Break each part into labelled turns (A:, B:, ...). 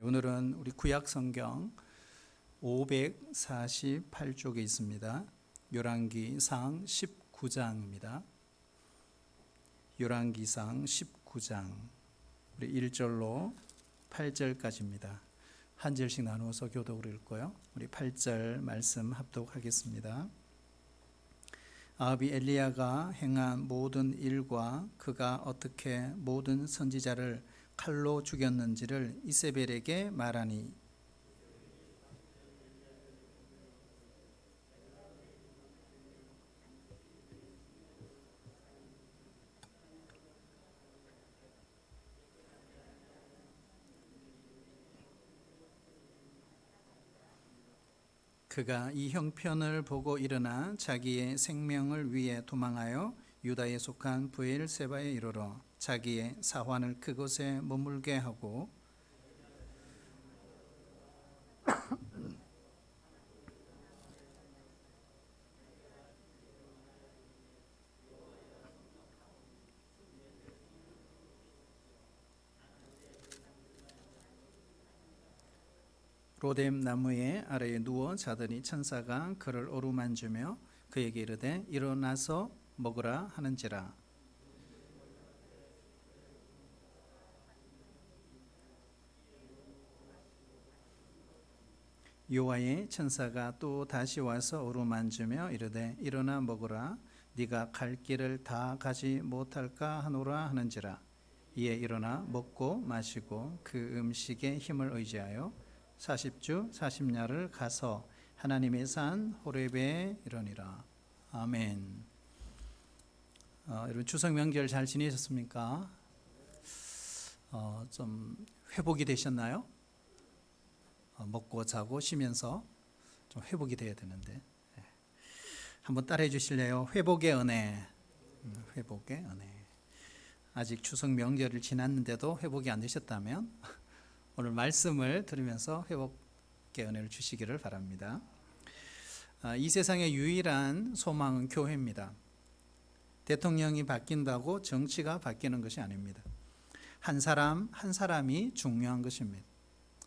A: 오늘은 우리 구약 성경 548쪽에 있습니다. 열왕기상 19장입니다. 열왕기상 19장 우리 1절로 8절까지입니다. 한 절씩 나누어서 교독을 읽고요. 우리 8절 말씀 합독하겠습니다. 아합이 엘리야가 행한 모든 일과 그가 어떻게 모든 선지자를 칼로 죽였는지를 이세벨에게 말하니 그가 이 형편을 보고 일어나 자기의 생명을 위해 도망하여 유다에 속한 브엘세바에 이르러 자기의 사환을 그곳에 머물게 하고 로뎀 나무의 아래에 누워 자더니 천사가 그를 어루만지며 그에게 이르되 일어나서 먹으라 하는지라. 여호와의 천사가 또 다시 와서 어루만지며 이르되 일어나 먹으라. 네가 갈 길을 다 가지 못할까 하노라 하는지라. 이에 일어나 먹고 마시고 그 음식의 힘을 의지하여 40주 40야를 가서 하나님의 산 호렙에 이르니라. 아멘. 여러분 추석 명절 잘 지내셨습니까? 좀 회복이 되셨나요? 먹고 자고 쉬면서 좀 회복이 돼야 되는데 한번 따라해 주실래요? 회복의 은혜. 회복의 은혜. 아직 추석 명절을 지났는데도 회복이 안 되셨다면 오늘 말씀을 들으면서 회복의 은혜를 주시기를 바랍니다. 이 세상의 유일한 소망은 교회입니다. 대통령이 바뀐다고 정치가 바뀌는 것이 아닙니다. 한 사람이 중요한 것입니다.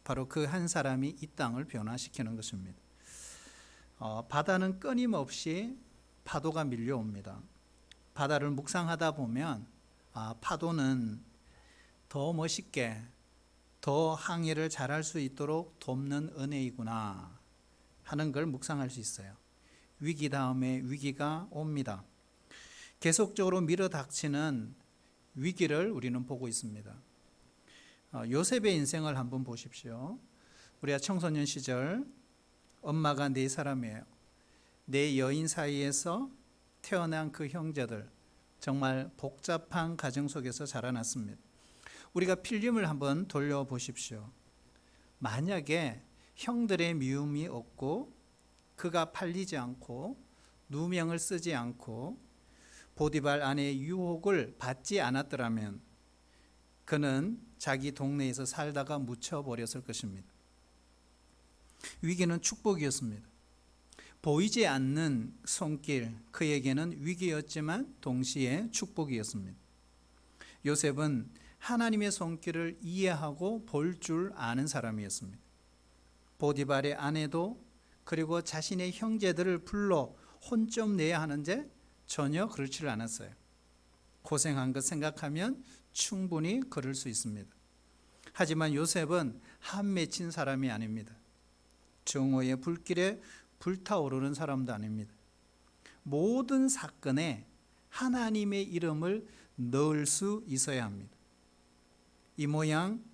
A: 바로 그 한 사람이 이 땅을 변화시키는 것입니다. 바다는 끊임없이 파도가 밀려옵니다. 바다를 묵상하다 보면 파도는 더 멋있게 더 항해를 잘할 수 있도록 돕는 은혜이구나 하는 걸 묵상할 수 있어요. 위기 다음에 위기가 옵니다. 계속적으로 밀어닥치는 위기를 우리는 보고 있습니다. 요셉의 인생을 한번 보십시오. 우리가 청소년 시절 엄마가 네 사람이에요. 네 여인 사이에서 태어난 그 형제들, 정말 복잡한 가정 속에서 자라났습니다. 우리가 필름을 한번 돌려보십시오. 만약에 형들의 미움이 없고 그가 팔리지 않고 누명을 쓰지 않고 보디발 아내의 유혹을 받지 않았더라면 그는 자기 동네에서 살다가 묻혀버렸을 것입니다. 위기는 축복이었습니다. 보이지 않는 손길, 그에게는 위기였지만 동시에 축복이었습니다. 요셉은 하나님의 손길을 이해하고 볼 줄 아는 사람이었습니다. 보디발의 아내도 그리고 자신의 형제들을 불러 혼 좀 내야 하는데 전혀 그렇지를 않았어요. 고생한 것 생각하면 충분히 그럴 수 있습니다. 하지만 요셉은 한 맺힌 사람이 아닙니다. 정오의 불길에 불타오르는 사람도 아닙니다. 모든 사건에 하나님의 이름을 넣을 수 있어야 합니다. 이 모양,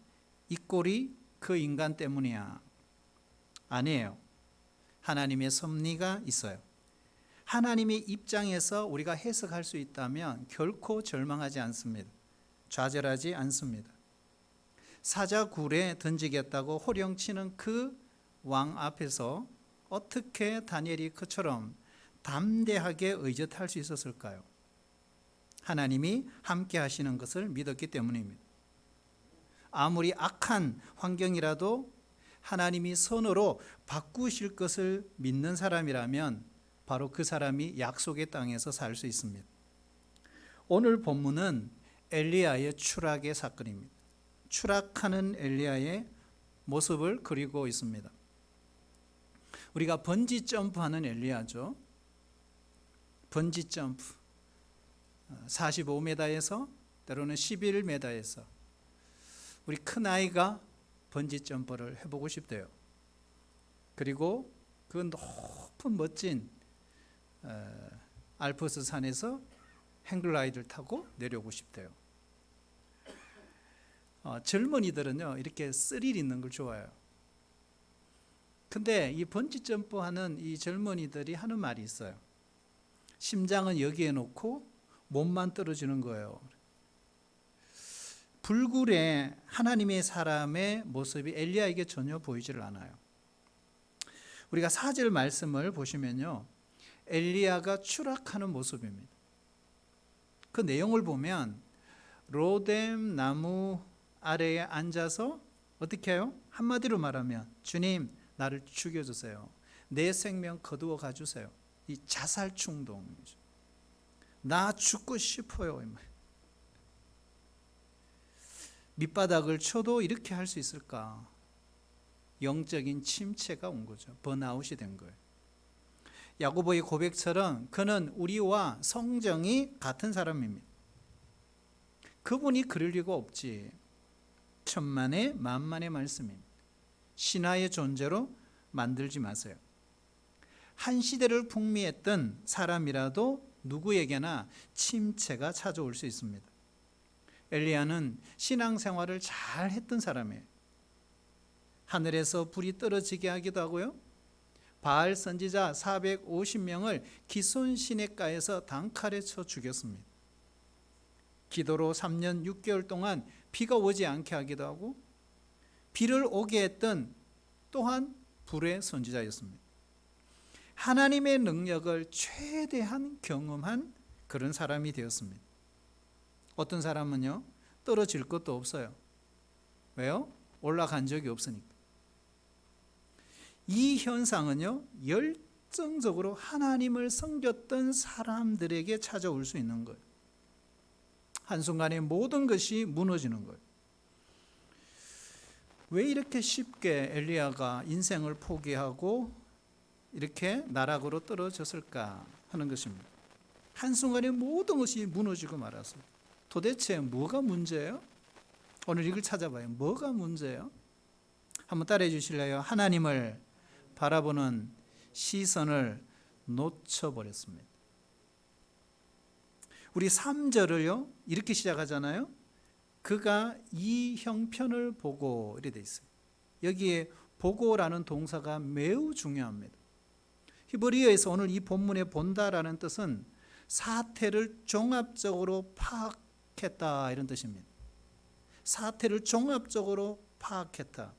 A: 이 꼴이 그 인간 때문이야. 아니에요. 하나님의 섭리가 있어요. 하나님의 입장에서 우리가 해석할 수 있다면 결코 절망하지 않습니다. 좌절하지 않습니다. 사자굴에 던지겠다고 호령치는 그 왕 앞에서 어떻게 다니엘이 그처럼 담대하게 의젓할 수 있었을까요? 하나님이 함께 하시는 것을 믿었기 때문입니다. 아무리 악한 환경이라도 하나님이 선으로 바꾸실 것을 믿는 사람이라면 바로 그 사람이 약속의 땅에서 살 수 있습니다. 오늘 본문은 엘리야의 추락의 사건입니다. 추락하는 엘리야의 모습을 그리고 있습니다. 우리가 번지 점프하는 엘리야죠. 번지 점프 45m에서 때로는 11m에서 우리 큰아이가 번지 점프를 해보고 싶대요. 그리고 그 높은 멋진 알프스 산에서 행글라이드를 타고 내려오고 싶대요. 젊은이들은요 이렇게 스릴 있는 걸 좋아해요. 근데 이 번지 점프하는 이 젊은이들이 하는 말이 있어요. 심장은 여기에 놓고 몸만 떨어지는 거예요. 불굴의 하나님의 사람의 모습이 엘리야에게 전혀 보이지를 않아요. 우리가 4절 말씀을 보시면요, 엘리야가 추락하는 모습입니다. 그 내용을 보면 로뎀 나무 아래에 앉아서 어떻게 해요? 한마디로 말하면 주님 나를 죽여주세요. 내 생명 거두어 가주세요. 이 자살 충동이죠. 나 죽고 싶어요. 밑바닥을 쳐도 이렇게 할 수 있을까? 영적인 침체가 온 거죠. 번아웃이 된 거예요. 야고보의 고백처럼 그는 우리와 성정이 같은 사람입니다. 그분이 그럴 리가 없지. 천만의 만만의 말씀입니다. 신하의 존재로 만들지 마세요. 한 시대를 풍미했던 사람이라도 누구에게나 침체가 찾아올 수 있습니다. 엘리야는 신앙생활을 잘 했던 사람이에요. 하늘에서 불이 떨어지게 하기도 하고요, 바알 선지자 450명을 기손 시냇가에서 단칼에 쳐 죽였습니다. 기도로 3년 6개월 동안 비가 오지 않게 하기도 하고 비를 오게 했던 또한 불의 선지자였습니다. 하나님의 능력을 최대한 경험한 그런 사람이 되었습니다. 어떤 사람은요 떨어질 것도 없어요. 왜요? 올라간 적이 없으니까. 이 현상은요 열정적으로 하나님을 섬겼던 사람들에게 찾아올 수 있는 거예요. 한순간에 모든 것이 무너지는 거예요. 왜 이렇게 쉽게 엘리야가 인생을 포기하고 이렇게 나락으로 떨어졌을까 하는 것입니다. 한순간에 모든 것이 무너지고 말았어요. 도대체 뭐가 문제예요? 오늘 이걸 찾아봐요. 뭐가 문제예요? 한번 따라해 주실래요? 하나님을 바라보는 시선을 놓쳐버렸습니다. 우리 3절을요 이렇게 시작하잖아요. 그가 이 형편을 보고 이렇게 돼 있어요. 여기에 보고라는 동사가 매우 중요합니다. 히브리어에서 오늘 이 본문에 본다라는 뜻은 사태를 종합적으로 파악했다 이런 뜻입니다. 사태를 종합적으로 파악했다.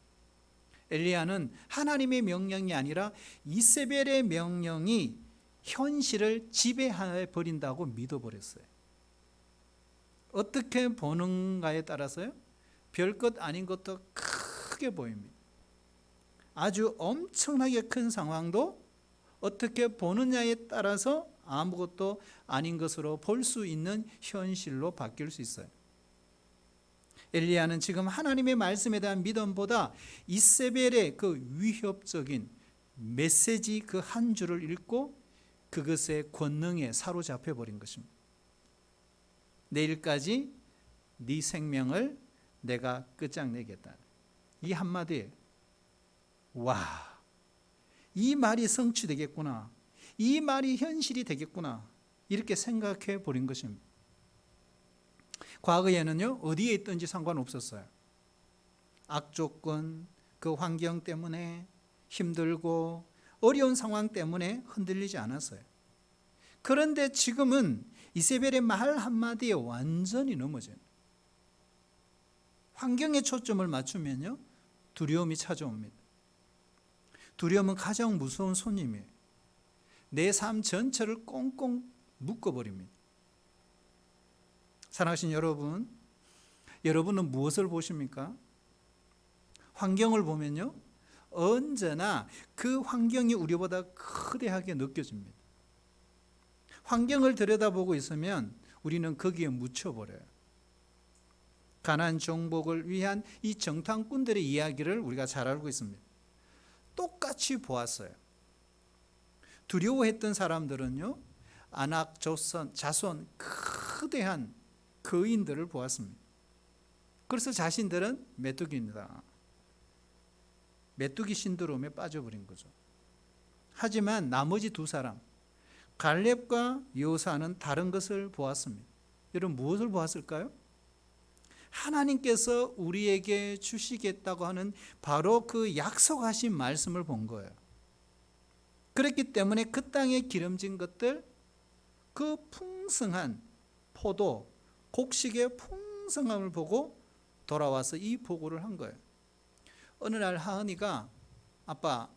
A: 엘리야는 하나님의 명령이 아니라 이세벨의 명령이 현실을 지배해 버린다고 믿어버렸어요. 어떻게 보는가에 따라서요 별것 아닌 것도 크게 보입니다. 아주 엄청나게 큰 상황도 어떻게 보느냐에 따라서 아무것도 아닌 것으로 볼 수 있는 현실로 바뀔 수 있어요. 엘리야는 지금 하나님의 말씀에 대한 믿음보다 이세벨의 그 위협적인 메시지 그 한 줄을 읽고 그것의 권능에 사로잡혀 버린 것입니다. 내일까지 네 생명을 내가 끝장내겠다. 이 한마디에 와, 이 말이 성취되겠구나, 이 말이 현실이 되겠구나 이렇게 생각해 버린 것입니다. 과거에는요 어디에 있든지 상관없었어요. 악조건, 그 환경 때문에 힘들고 어려운 상황 때문에 흔들리지 않았어요. 그런데 지금은 이세벨의 말 한마디에 완전히 넘어져요. 환경에 초점을 맞추면요 두려움이 찾아옵니다. 두려움은 가장 무서운 손님이에요. 내 삶 전체를 꽁꽁 묶어버립니다. 사랑하신 여러분, 여러분은 무엇을 보십니까? 환경을 보면요 언제나 그 환경이 우리보다 거대하게 느껴집니다. 환경을 들여다보고 있으면 우리는 거기에 묻혀버려요. 가나안 정복을 위한 이 정탐꾼들의 이야기를 우리가 잘 알고 있습니다. 똑같이 보았어요. 두려워했던 사람들은요, 아낙, 조선, 자손 거대한 거인들을 보았습니다. 그래서 자신들은 메뚜기입니다. 메뚜기 신드롬에 빠져버린 거죠. 하지만 나머지 두 사람, 갈렙과 여호수아는 다른 것을 보았습니다. 여러분, 무엇을 보았을까요? 하나님께서 우리에게 주시겠다고 하는 바로 그 약속하신 말씀을 본 거예요. 그렇기 때문에 그 땅에 기름진 것들, 그 풍성한 포도, 곡식의 풍성함을 보고 돌아와서 이 보고를 한 거예요. 어느 날 하은이가, 아빠,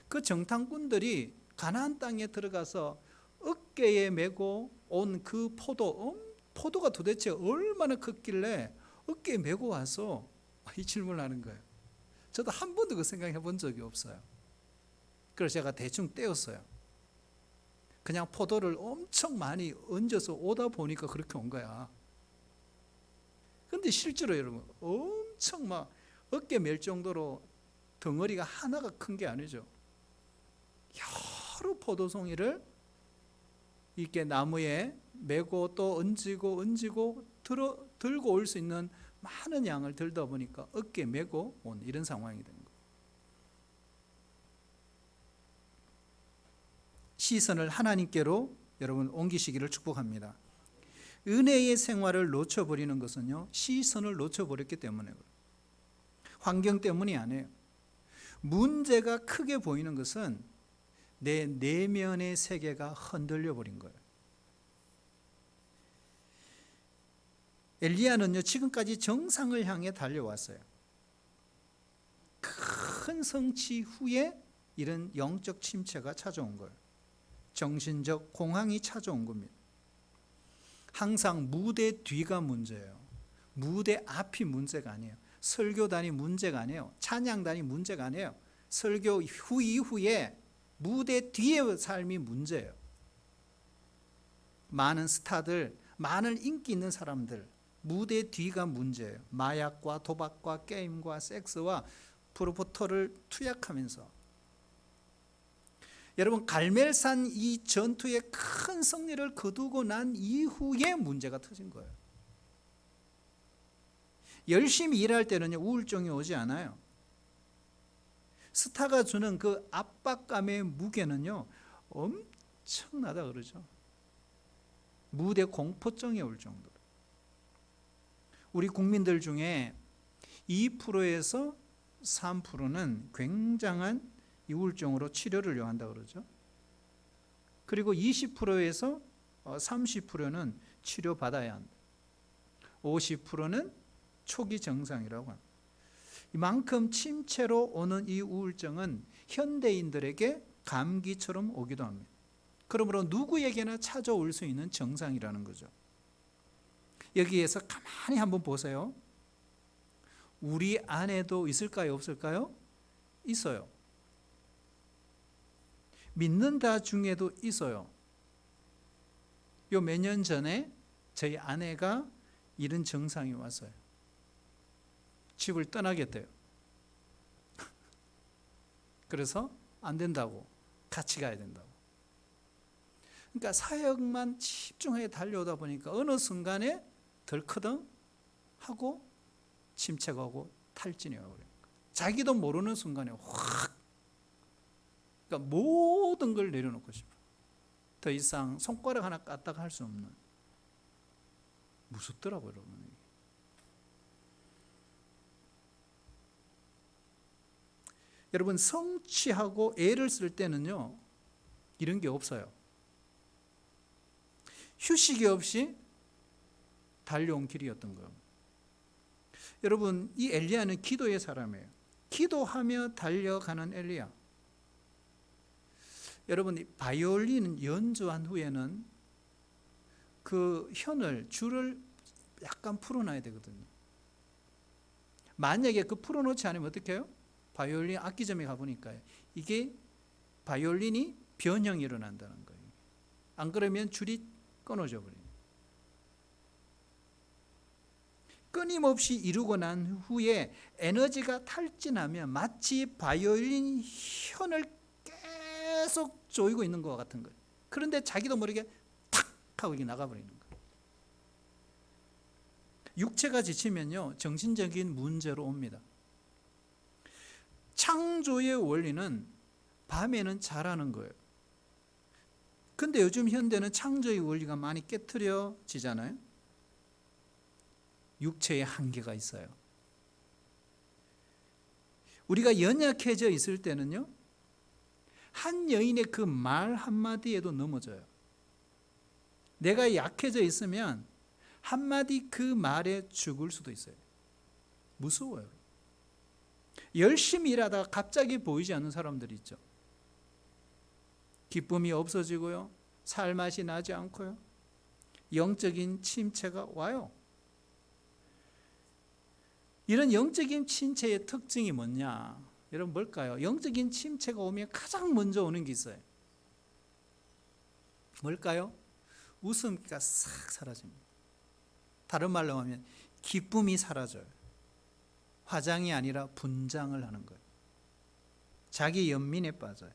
A: 그 정탐꾼들이 가나안 땅에 들어가서 어깨에 메고 온 그 포도가 도대체 얼마나 컸길래 어깨에 메고 와서 이 질문을 하는 거예요. 저도 한 번도 그 생각해 본 적이 없어요. 그래서 제가 대충 떼었어요. 그냥 포도를 엄청 많이 얹어서 오다 보니까 그렇게 온 거야. 근데 실제로 여러분, 엄청 막 어깨 멜 정도로 덩어리가 하나가 큰 게 아니죠. 여러 포도송이를 이렇게 나무에 메고 또 얹고 들고 올 수 있는 많은 양을 들다 보니까 어깨에 메고 온 이런 상황이 된 거예요. 시선을 하나님께로 여러분 옮기시기를 축복합니다. 은혜의 생활을 놓쳐버리는 것은요, 시선을 놓쳐버렸기 때문에 그래요. 환경 때문이 아니에요. 문제가 크게 보이는 것은 내 내면의 세계가 흔들려 버린 거예요. 엘리야는요, 지금까지 정상을 향해 달려왔어요. 큰 성취 후에 이런 영적 침체가 찾아온 거예요. 정신적 공황이 찾아온 겁니다. 항상 무대 뒤가 문제예요. 무대 앞이 문제가 아니에요. 설교단이 문제가 아니에요. 찬양단이 문제가 아니에요. 설교 이후에 무대 뒤의 삶이 문제예요. 많은 스타들, 많은 인기 있는 사람들, 무대 뒤가 문제예요. 마약과 도박과 게임과 섹스와 프로포터를 투약하면서 여러분, 갈멜산 이 전투에 큰 승리를 거두고 난 이후에 문제가 터진 거예요. 열심히 일할 때는요, 우울증이 오지 않아요. 스타가 주는 그 압박감의 무게는요, 엄청나다 그러죠. 무대 공포증이 올 정도로. 우리 국민들 중에 2%에서 3%는 굉장한 우울증으로 치료를 요한다 그러죠. 그리고 20%에서 30%는 치료받아야 한다. 50%는 초기 증상이라고 합니다. 이만큼 침체로 오는 이 우울증은 현대인들에게 감기처럼 오기도 합니다. 그러므로 누구에게나 찾아올 수 있는 증상이라는 거죠. 여기에서 가만히 한번 보세요. 우리 안에도 있을까요, 없을까요? 있어요. 믿는다 중에도 있어요. 요 몇 년 전에 저희 아내가 이런 증상이 왔어요. 집을 떠나겠대요. 그래서 안 된다고, 같이 가야 된다고. 그러니까 사역만 집중하게 달려오다 보니까 어느 순간에 덜커덩 하고 침체가 오고 탈진이 와버려요. 자기도 모르는 순간에 확, 그러니까 모든 걸 내려놓고 싶어. 더 이상 손가락 하나 까딱 할 수 없는. 무섭더라고요, 여러분. 여러분, 성취하고 애를 쓸 때는요, 이런 게 없어요. 휴식이 없이 달려온 길이었던 거예요. 여러분, 이 엘리야는 기도의 사람이에요. 기도하며 달려가는 엘리야. 여러분, 바이올린 연주한 후에는 그 줄을 약간 풀어놔야 되거든요. 만약에 그 풀어놓지 않으면 어떻게 해요? 바이올린 악기점에 가보니까 이게 바이올린이 변형이 일어난다는 거예요. 안 그러면 줄이 끊어져 버려요. 끊임없이 이루고 난 후에 에너지가 탈진하면 마치 바이올린 현을 계속 조이고 있는 것 같은 거예요. 그런데 자기도 모르게 탁 하고 이게 나가버리는 거예요. 육체가 지치면요, 정신적인 문제로 옵니다. 창조의 원리는 밤에는 잘하는 거예요. 근데 요즘 현대는 창조의 원리가 많이 깨트려지잖아요. 육체의 한계가 있어요. 우리가 연약해져 있을 때는요, 한 여인의 그 말 한마디에도 넘어져요. 내가 약해져 있으면 한마디 그 말에 죽을 수도 있어요. 무서워요. 열심히 일하다가 갑자기 보이지 않는 사람들이 있죠. 기쁨이 없어지고요, 살맛이 나지 않고요, 영적인 침체가 와요. 이런 영적인 침체의 특징이 뭐냐? 여러분 뭘까요? 영적인 침체가 오면 가장 먼저 오는 게 있어요. 뭘까요? 웃음기가 싹 사라집니다. 다른 말로 하면 기쁨이 사라져요. 화장이 아니라 분장을 하는 거예요. 자기 연민에 빠져요.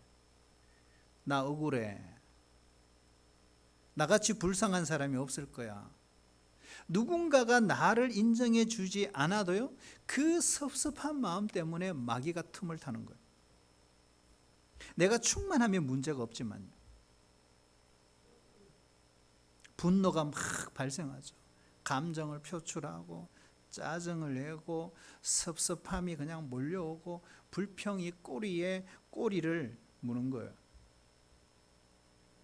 A: 나 억울해. 나같이 불쌍한 사람이 없을 거야. 누군가가 나를 인정해 주지 않아도요, 그 섭섭한 마음 때문에 마귀가 틈을 타는 거예요. 내가 충만하면 문제가 없지만요, 분노가 막 발생하죠. 감정을 표출하고 짜증을 내고 섭섭함이 그냥 몰려오고 불평이 꼬리에 꼬리를 무는 거예요.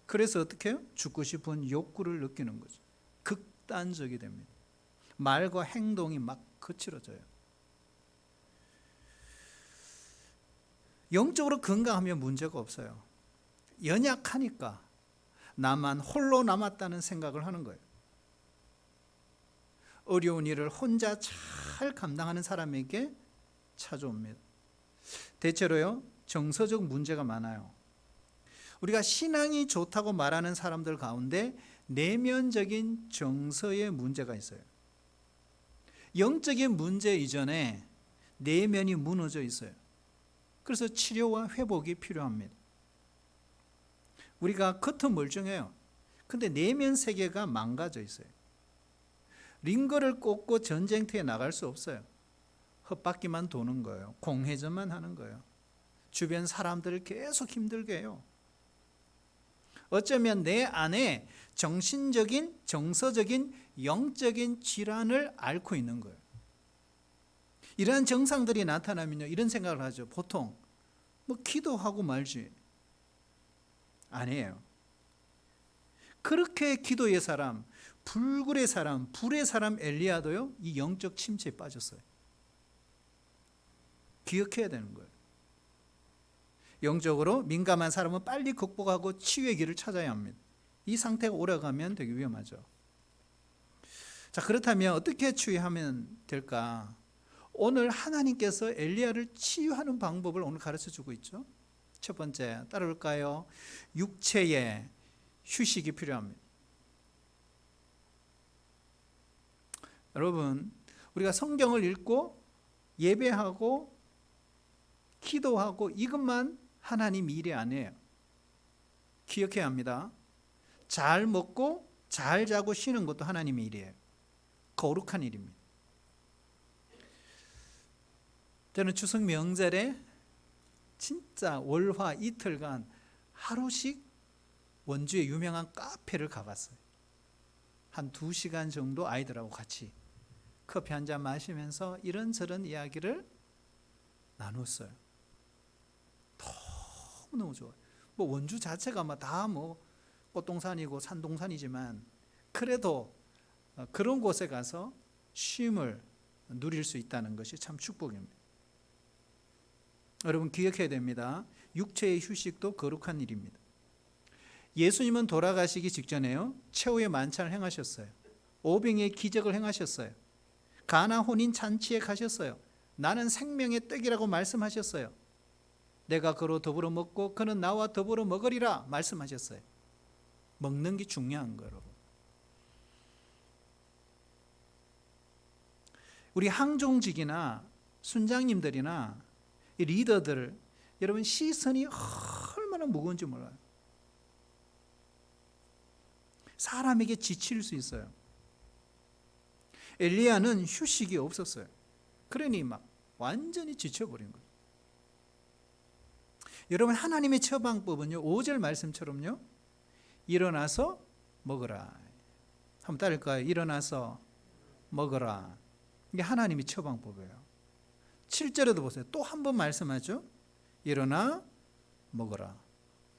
A: 그래서 어떻게 해요? 죽고 싶은 욕구를 느끼는 거죠. 극단적이 됩니다. 말과 행동이 막 거칠어져요. 영적으로 건강하면 문제가 없어요. 연약하니까 나만 홀로 남았다는 생각을 하는 거예요. 어려운 일을 혼자 잘 감당하는 사람에게 찾아옵니다. 대체로요, 정서적 문제가 많아요. 우리가 신앙이 좋다고 말하는 사람들 가운데 내면적인 정서의 문제가 있어요. 영적인 문제 이전에 내면이 무너져 있어요. 그래서 치료와 회복이 필요합니다. 우리가 겉은 멀쩡해요. 근데 내면 세계가 망가져 있어요. 링거를 꽂고 전쟁터에 나갈 수 없어요. 헛바퀴만 도는 거예요. 공회전만 하는 거예요. 주변 사람들을 계속 힘들게 해요. 어쩌면 내 안에 정신적인, 정서적인, 영적인 질환을 앓고 있는 거예요. 이러한 증상들이 나타나면요, 이런 생각을 하죠. 보통 뭐 기도하고 말지. 아니에요. 그렇게 기도의 사람, 불굴의 사람, 불의 사람 엘리야도요, 이 영적 침체에 빠졌어요. 기억해야 되는 거예요. 영적으로 민감한 사람은 빨리 극복하고 치유의 길을 찾아야 합니다. 이 상태가 오래가면 되게 위험하죠. 자, 그렇다면 어떻게 치유하면 될까? 오늘 하나님께서 엘리야를 치유하는 방법을 오늘 가르쳐 주고 있죠. 첫 번째, 따라올까요? 육체의 휴식이 필요합니다. 여러분, 우리가 성경을 읽고 예배하고 기도하고 이것만 하나님 일이 아니에요. 기억해야 합니다. 잘 먹고 잘 자고 쉬는 것도 하나님의 일이에요. 거룩한 일입니다. 저는 추석 명절에 진짜 월화 이틀간 하루씩 원주의 유명한 카페를 가봤어요. 한 2시간 정도 아이들하고 같이 커피 한잔 마시면서 이런저런 이야기를 나눴어요. 너무너무 좋아요. 뭐 원주 자체가 다 꽃동산이고 산동산이지만 그래도 그런 곳에 가서 쉼을 누릴 수 있다는 것이 참 축복입니다. 여러분 기억해야 됩니다. 육체의 휴식도 거룩한 일입니다. 예수님은 돌아가시기 직전에요, 최후의 만찬을 행하셨어요. 오병이의 기적을 행하셨어요. 가나 혼인 잔치에 가셨어요. 나는 생명의 떡이라고 말씀하셨어요. 내가 그로 더불어 먹고 그는 나와 더불어 먹으리라 말씀하셨어요. 먹는 게 중요한 거예요. 우리 항종직이나 순장님들이나 이 리더들, 여러분 시선이 얼마나 무거운지 몰라요. 사람에게 지칠 수 있어요. 엘리야는 휴식이 없었어요. 그러니 막 완전히 지쳐버린 거예요. 여러분, 하나님의 처방법은요, 5절 말씀처럼요, 일어나서 먹어라. 한번 따를까요? 일어나서 먹어라. 이게 하나님의 처방법이에요. 7절에도 보세요. 또 한 번 말씀하죠. 일어나 먹어라.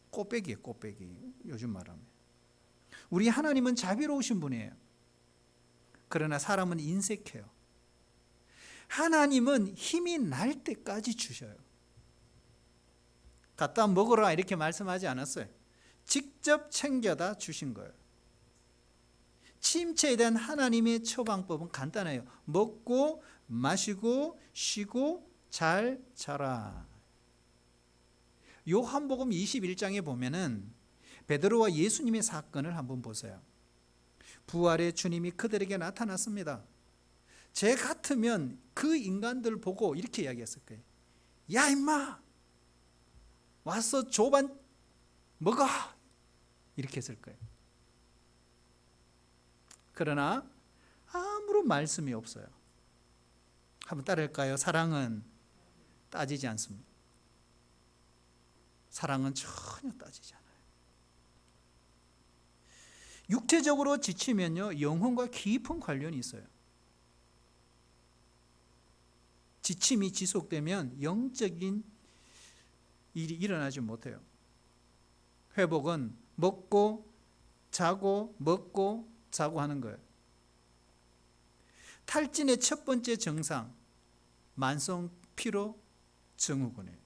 A: 꼬빼기예요, 꼬빼기. 요즘 말하면. 우리 하나님은 자비로우신 분이에요. 그러나 사람은 인색해요. 하나님은 힘이 날 때까지 주셔요. 갖다 먹어라 이렇게 말씀하지 않았어요. 직접 챙겨다 주신 거예요. 침체에 대한 하나님의 처방법은 간단해요. 먹고 마시고 쉬고 잘 자라. 요한복음 21장에 보면은 베드로와 예수님의 사건을 한번 보세요. 부활의 주님이 그들에게 나타났습니다. 제 같으면 그 인간들 보고 이렇게 이야기했을 거예요. 야 임마, 와서 조반 먹어, 이렇게 했을 거예요. 그러나 아무런 말씀이 없어요. 한번 따라할까요? 사랑은 따지지 않습니다. 사랑은 전혀 따지지 않아요. 육체적으로 지치면요, 영혼과 깊은 관련이 있어요. 지침이 지속되면 영적인 일이 일어나지 못해요. 회복은 먹고 자고 먹고 자고 하는 거예요. 탈진의 첫 번째 증상, 만성 피로 증후군이에요.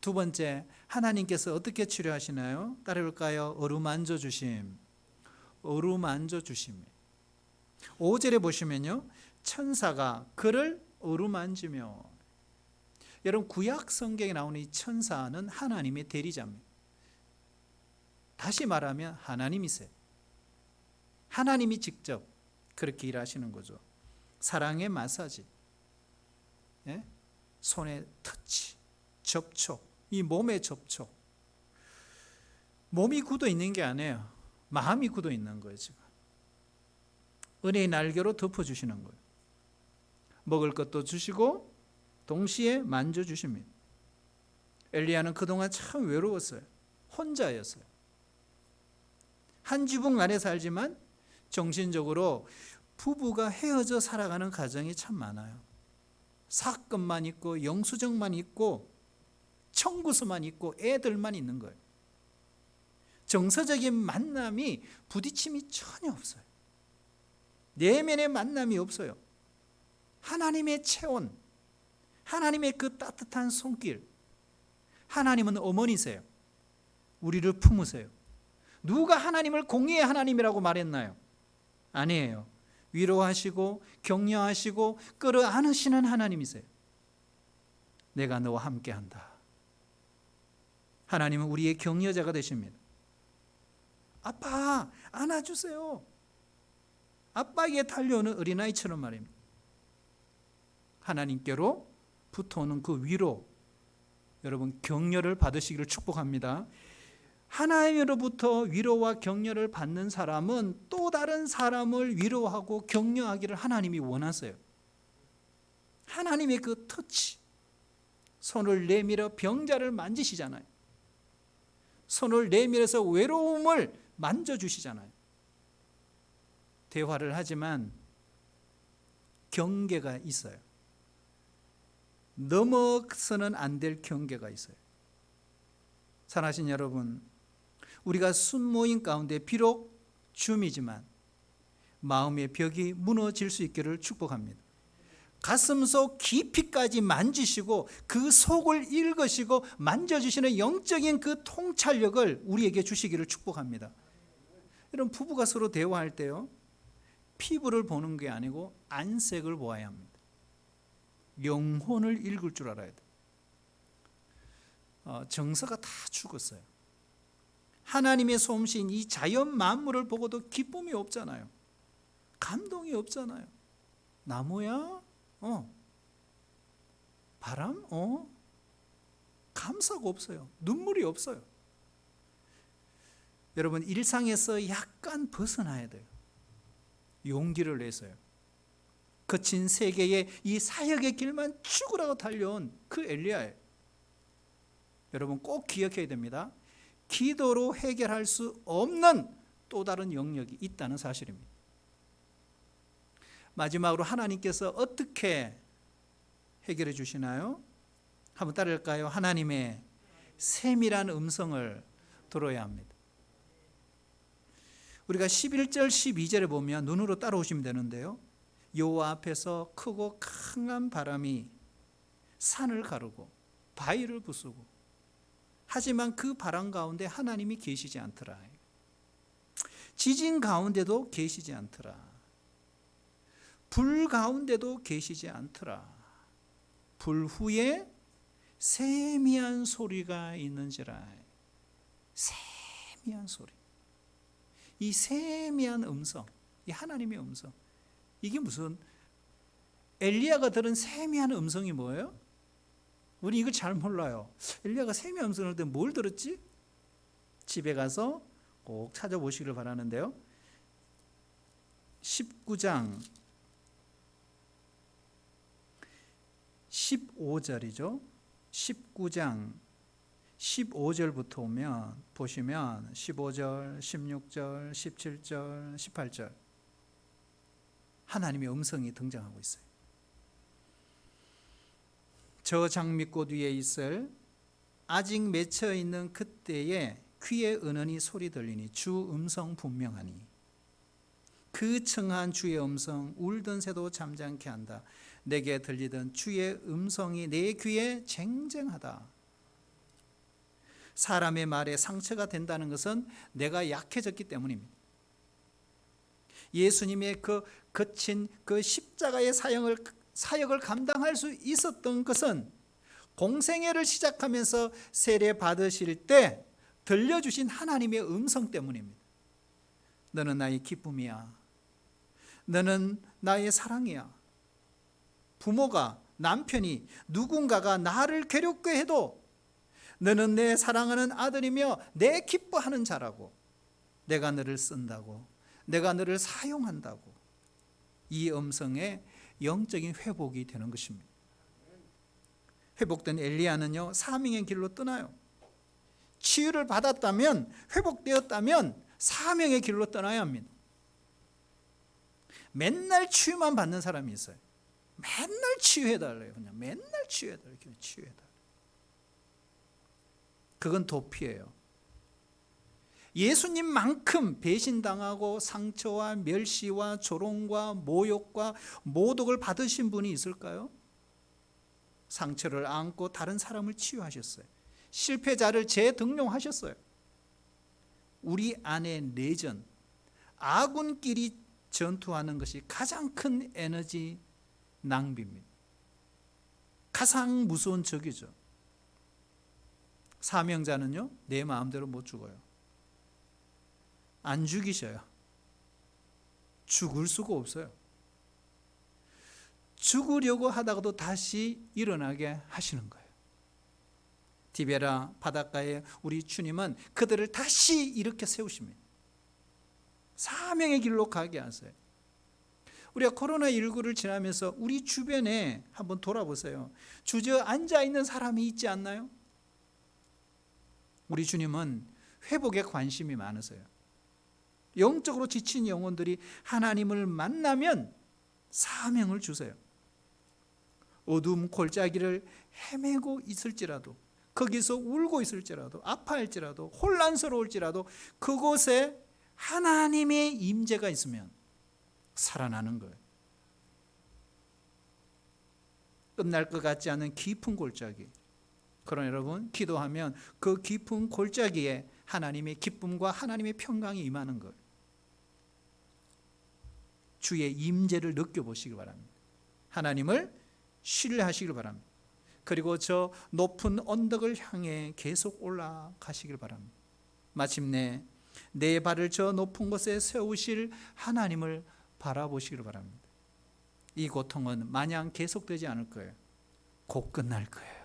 A: 두 번째, 하나님께서 어떻게 치료하시나요? 따라볼까요? 어루만져 주심. 어루만져 주심. 5절에 보시면요, 천사가 그를 어루만지며. 여러분, 구약 성경에 나오는 이 천사는 하나님의 대리자입니다. 다시 말하면 하나님이세요. 하나님이 직접 그렇게 일하시는 거죠. 사랑의 마사지, 예? 손의 터치, 접촉, 이 몸의 접촉. 몸이 굳어 있는 게 아니에요. 마음이 굳어 있는 거예요, 지금. 은혜의 날개로 덮어주시는 거예요. 먹을 것도 주시고 동시에 만져주십니다. 엘리야는 그동안 참 외로웠어요. 혼자였어요. 한 지붕 안에 살지만 정신적으로 부부가 헤어져 살아가는 가정이 참 많아요. 사건만 있고 영수증만 있고 청구서만 있고 애들만 있는 거예요. 정서적인 만남이, 부딪힘이 전혀 없어요. 내면의 만남이 없어요. 하나님의 체온, 하나님의 그 따뜻한 손길. 하나님은 어머니세요. 우리를 품으세요. 누가 하나님을 공의의 하나님이라고 말했나요? 아니에요. 위로하시고 격려하시고 끌어안으시는 하나님이세요. 내가 너와 함께한다. 하나님은 우리의 격려자가 되십니다. 아빠 안아주세요. 아빠에게 달려오는 어린아이처럼 말입니다. 하나님께로 붙어오는 그 위로, 여러분 격려를 받으시기를 축복합니다. 하나님으로부터 위로와 격려를 받는 사람은 또 다른 사람을 위로하고 격려하기를 하나님이 원하세요. 하나님의 그 터치, 손을 내밀어 병자를 만지시잖아요. 손을 내밀어서 외로움을 만져주시잖아요. 대화를 하지만 경계가 있어요. 넘어서는 안 될 경계가 있어요. 사랑하신 여러분, 우리가 순모임 가운데 비록 줌이지만 마음의 벽이 무너질 수 있기를 축복합니다. 가슴속 깊이까지 만지시고 그 속을 읽으시고 만져주시는 영적인 그 통찰력을 우리에게 주시기를 축복합니다. 여러분, 부부가 서로 대화할 때요, 피부를 보는 게 아니고 안색을 보아야 합니다. 영혼을 읽을 줄 알아야 돼요. 정서가 다 죽었어요. 하나님의 솜씨인 이 자연 만물을 보고도 기쁨이 없잖아요. 감동이 없잖아요. 나무야? 바람? 감사가 없어요. 눈물이 없어요. 여러분, 일상에서 약간 벗어나야 돼요. 용기를 내서요. 거친 세계의 이 사역의 길만 죽으라고 달려온 그 엘리야예요. 여러분 꼭 기억해야 됩니다. 기도로 해결할 수 없는 또 다른 영역이 있다는 사실입니다. 마지막으로 하나님께서 어떻게 해결해 주시나요? 한번 따라할까요? 하나님의 세밀한 음성을 들어야 합니다. 우리가 11절 12절에 보면 눈으로 따라오시면 되는데요, 여호와 앞에서 크고 강한 바람이 산을 가르고 바위를 부수고, 하지만 그 바람 가운데 하나님이 계시지 않더라. 지진 가운데도 계시지 않더라. 불 가운데도 계시지 않더라. 불 후에 세미한 소리가 있는지라. 세미한 소리. 이 세미한 음성, 이 하나님의 음성, 이게 무슨, 엘리야가 들은 세미한 음성이 뭐예요? 우리 이걸 잘 몰라요. 엘리야가 세미한 음성을 들을 때 뭘 들었지? 집에 가서 꼭 찾아보시기를 바라는데요, 19장 15절이죠. 19장 15절부터 오면 보시면 15절, 16절, 17절, 18절 하나님의 음성이 등장하고 있어요. 저 장미꽃 위에 있을 아직 맺혀 있는 그때에 귀에 은은히 소리 들리니 주 음성 분명하니 그 청한 주의 음성 울던 새도 잠잠케 한다. 내게 들리던 주의 음성이 내 귀에 쟁쟁하다. 사람의 말에 상처가 된다는 것은 내가 약해졌기 때문입니다. 예수님의 그 거친 그 십자가의 사역을 감당할 수 있었던 것은 공생애를 시작하면서 세례 받으실 때 들려주신 하나님의 음성 때문입니다. 너는 나의 기쁨이야. 너는 나의 사랑이야. 부모가, 남편이, 누군가가 나를 괴롭게 해도 너는 내 사랑하는 아들이며 내 기뻐하는 자라고, 내가 너를 쓴다고, 내가 너를 사용한다고, 이 음성의 영적인 회복이 되는 것입니다. 회복된 엘리야는요, 사명의 길로 떠나요. 치유를 받았다면, 회복되었다면 사명의 길로 떠나야 합니다. 맨날 치유만 받는 사람이 있어요. 맨날 치유해달래요. 그냥 맨날 치유해달래요. 치유해달래요. 그건 도피예요. 예수님만큼 배신당하고 상처와 멸시와 조롱과 모욕과 모독을 받으신 분이 있을까요? 상처를 안고 다른 사람을 치유하셨어요. 실패자를 재등용하셨어요. 우리 안에 내전, 아군끼리 전투하는 것이 가장 큰 에너지 낭비입니다. 가장 무서운 적이죠. 사명자는요, 내 마음대로 못 죽어요. 안 죽이셔요. 죽을 수가 없어요. 죽으려고 하다가도 다시 일어나게 하시는 거예요. 디베라 바닷가에 우리 주님은 그들을 다시 일으켜 세우십니다. 사명의 길로 가게 하세요. 우리가 코로나19를 지나면서 우리 주변에 한번 돌아보세요. 주저앉아 있는 사람이 있지 않나요? 우리 주님은 회복에 관심이 많으세요. 영적으로 지친 영혼들이 하나님을 만나면 사명을 주세요. 어둠 골짜기를 헤매고 있을지라도, 거기서 울고 있을지라도, 아파할지라도, 혼란스러울지라도 그곳에 하나님의 임재가 있으면 살아나는 거예요. 끝날 것 같지 않은 깊은 골짜기, 그러나 여러분, 기도하면 그 깊은 골짜기에 하나님의 기쁨과 하나님의 평강이 임하는 것, 주의 임재를 느껴보시기 바랍니다. 하나님을 신뢰하시길 바랍니다. 그리고 저 높은 언덕을 향해 계속 올라가시길 바랍니다. 마침내 내 발을 저 높은 곳에 세우실 하나님을 바라보시길 바랍니다. 이 고통은 마냥 계속되지 않을 거예요. 곧 끝날 거예요.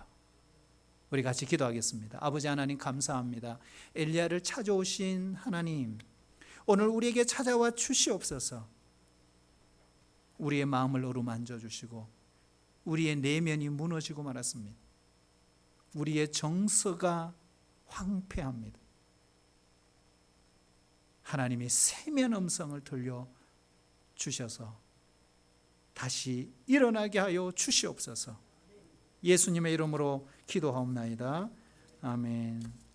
A: 우리 같이 기도하겠습니다. 아버지 하나님 감사합니다. 엘리야를 찾아오신 하나님, 오늘 우리에게 찾아와 주시옵소서. 우리의 마음을 어루만져 주시고 우리의 내면이 무너지고 말았습니다. 우리의 정서가 황폐합니다. 하나님의 세면 음성을 들려 주셔서 다시 일어나게 하여 주시옵소서. 예수님의 이름으로 기도하옵나이다. 아멘.